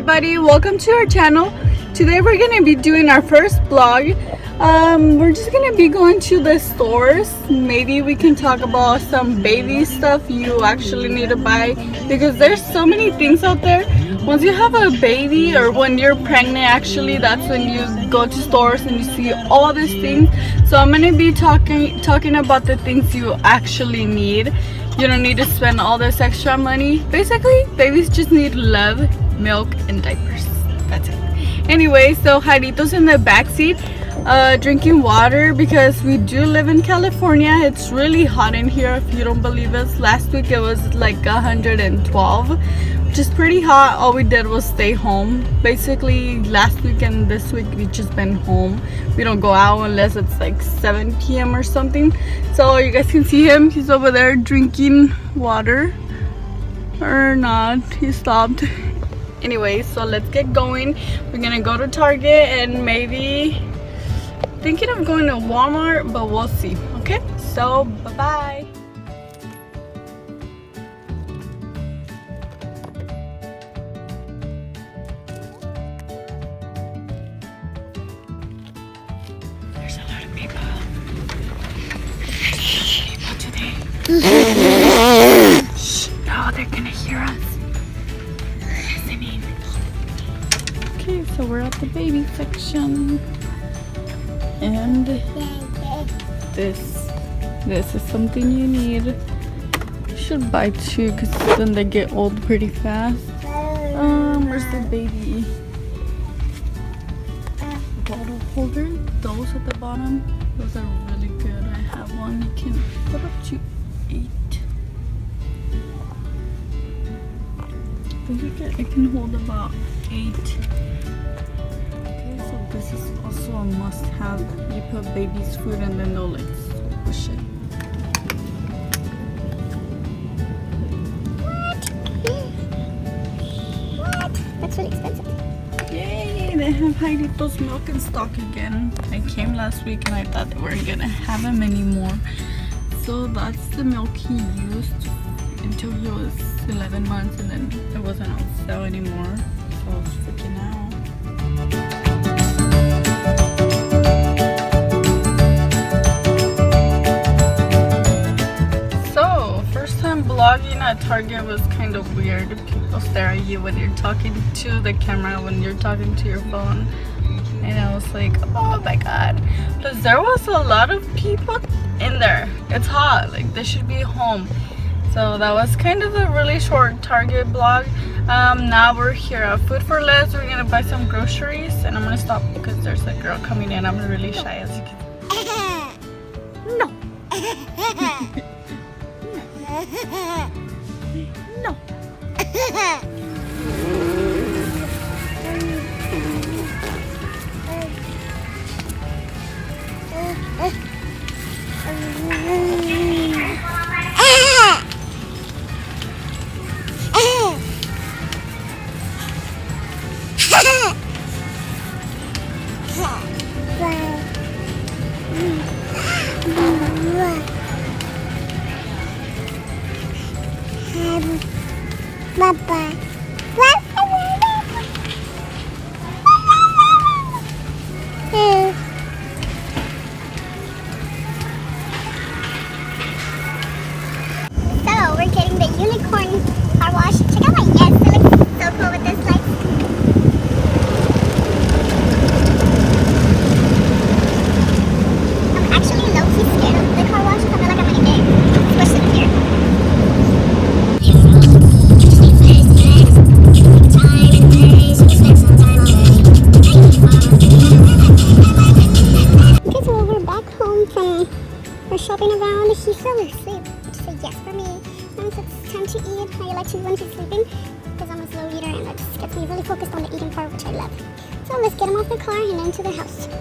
everybody, welcome to our channel. Today we're gonna be doing our first vlog. We're just gonna be going to the stores. Maybe we can talk about some baby stuff you actually need to buy, because there's so many things out there. Once you have a baby or when you're pregnant, actually that's when you go to stores and you see all these things. So I'm gonna be talking about the things you actually need. You don't need to spend all this extra money. Basically, babies just need love, milk, and diapers. That's it. Anyway, so Jairito's in the back seat drinking water because we do live in California. It's really hot in here, if you don't believe us. Last week it was like 112, which is pretty hot. All we did was stay home. Basically, last week and this week we just been home. We don't go out unless it's like 7 p.m. or something. So you guys can see him. He's over there drinking water. Or not. He stopped. Anyway, so let's get going. We're gonna go to Target and maybe thinking of going to Walmart, but we'll see. Okay, so bye-bye. There's a lot of people. Today. Shh, no, they're gonna hear us. Listening. Okay, so we're at the baby section. And this is something you need. You should buy two because then they get old pretty fast. Where's the baby bottle holder? Those at the bottom, those are really good. I have one. You can put up to 8. I think it can hold about 8. This is also a must-have. You put baby's food and then they'll like squish it. What? That's really expensive. Yay! They have Jairito's milk in stock again. I came last week and I thought they weren't gonna have him anymore. So that's the milk he used until he was 11 months, and then it wasn't on sale anymore. So I was freaking out. Vlogging at Target was kind of weird. People stare at you when you're talking to the camera, when you're talking to your phone, and I was like, oh my god. Plus there was a lot of people in there. It's hot, like they should be home. So that was kind of a really short Target vlog. Now we're here at Food for Less. We're gonna buy some groceries, and I'm gonna stop because there's a girl coming in. I'm really shy, as you can see. No. No. Bye-bye. So we're getting the unicorn car wash. Check out my yes, it looks so cool with this light. I'm actually low-key scared of the car wash because I feel like I'm gonna get squished in here. We're shopping around. He fell asleep, which is a yes for me. Now it's time to eat. I like to when he's sleeping because I'm a slow eater and it just gets me really focused on the eating part, which I love. So let's get him off the car and into the house.